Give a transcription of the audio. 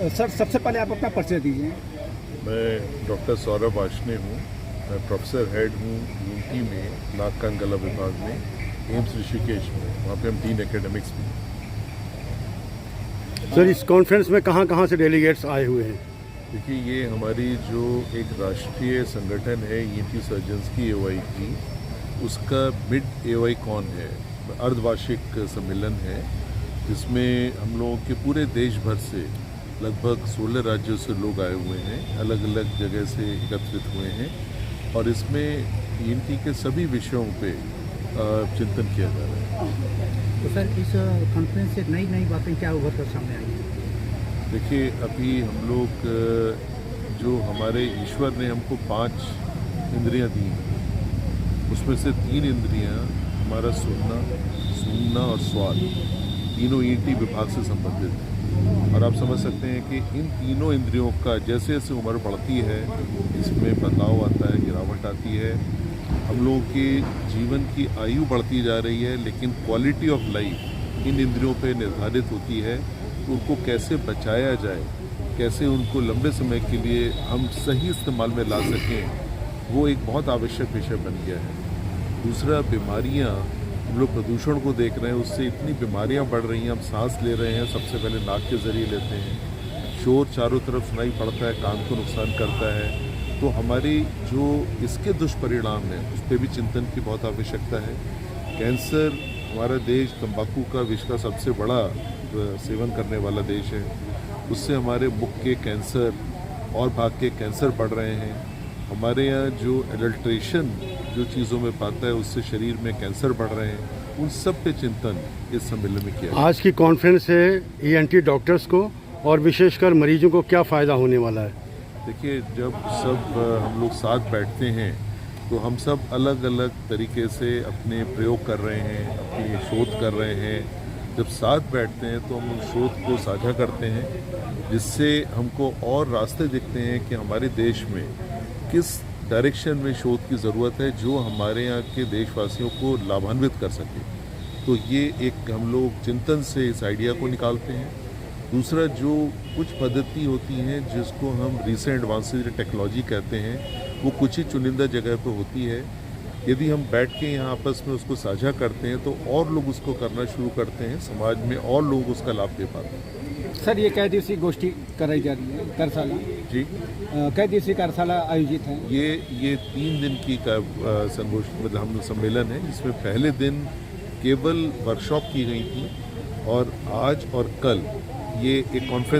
Sir सबसे पहले आप अपना परिचय दीजिए। मैं डॉक्टर सौरभ आशने हूँ। मैं प्रोफेसर हेड हूँ यूनिटी में नाक कान गला विभाग में एम्स ऋषिकेश में। वहाँ पे हम 3 एकेडमिक्स भी। सर इस कॉन्फ्रेंस में कहाँ से डेलीगेट्स आए हुए हैं? देखिए, ये हमारी जो एक राष्ट्रीय संगठन है ईएनटी सर्जन्स की एओआई की, उसका मिड एओआई कॉन है, अर्धवार्षिक सम्मेलन है, जिसमें हम लोगों के पूरे देश भर से लगभग 16 राज्यों से लोग आए हुए हैं, अलग अलग जगह से एकत्रित हुए हैं और इसमें ईएनटी के सभी विषयों पे चिंतन किया जा रहा है। तो सर इस कॉन्फ्रेंस से नई नई बातें क्या उभर कर सामने आई? देखिए, अभी हम लोग जो हमारे ईश्वर ने हमको 5 इंद्रियां दी, उसमें से 3 इंद्रियां हमारा सुनना, सूंघना और स्वाद, तीनों ईएनटी विभाग से संबंधित है। और आप समझ सकते हैं कि इन तीनों इंद्रियों का जैसे जैसे उम्र बढ़ती है इसमें बदलाव आता है, गिरावट आती है। हम लोगों के जीवन की आयु बढ़ती जा रही है, लेकिन क्वालिटी ऑफ लाइफ इन इंद्रियों पे निर्धारित होती है। तो उनको कैसे बचाया जाए, कैसे उनको लंबे समय के लिए हम सही इस्तेमाल में ला सकें, वो एक बहुत आवश्यक विषय बन गया है। दूसरा, बीमारियाँ, हम लोग प्रदूषण को देख रहे हैं, उससे इतनी बीमारियां बढ़ रही हैं। हम सांस ले रहे हैं, सबसे पहले नाक के ज़रिए लेते हैं। शोर चारों तरफ सुनाई पड़ता है, कान को नुकसान करता है। तो हमारी जो इसके दुष्परिणाम हैं उस पर भी चिंतन की बहुत आवश्यकता है। कैंसर, हमारा देश तंबाकू का विश्व का सबसे बड़ा सेवन करने वाला देश है, उससे हमारे मुख के कैंसर और भाग के कैंसर बढ़ रहे हैं। हमारे यहाँ जो एडल्ट्रेशन जो चीज़ों में पाता है, उससे शरीर में कैंसर बढ़ रहे हैं। उन सब पे चिंतन इस सम्मेलन में किया। आज की कॉन्फ्रेंस से ईएनटी डॉक्टर्स को और विशेषकर मरीजों को क्या फ़ायदा होने वाला है? देखिए, जब सब हम लोग साथ बैठते हैं तो हम सब अलग अलग तरीके से अपने प्रयोग कर रहे हैं, अपनी शोध कर रहे हैं। जब साथ बैठते हैं तो हम उस शोध को साझा करते हैं, जिससे हमको और रास्ते दिखते हैं कि हमारे देश में किस डायरेक्शन में शोध की ज़रूरत है, जो हमारे यहाँ के देशवासियों को लाभान्वित कर सके। तो ये एक हम लोग चिंतन से इस आइडिया को निकालते हैं। दूसरा, जो कुछ पद्धति होती हैं जिसको हम रिसेंट एडवांसेज टेक्नोलॉजी कहते हैं, वो कुछ ही चुनिंदा जगह पर होती है। यदि हम बैठ के यहाँ आपस में उसको साझा करते हैं तो और लोग उसको करना शुरू करते हैं, समाज में और लोग उसका लाभ ले पाते हैं। सर ये कै दिवसीय गोष्ठी कराई जा रही है, कार्यशाला जी, कै दिवसीय कार्यशाला आयोजित है? ये 3 दिन की संगोष्ठी मतलब हम सम्मेलन है, जिसमें पहले दिन केवल वर्कशॉप की गई थी और आज और कल ये एक कॉन्फ्रेंस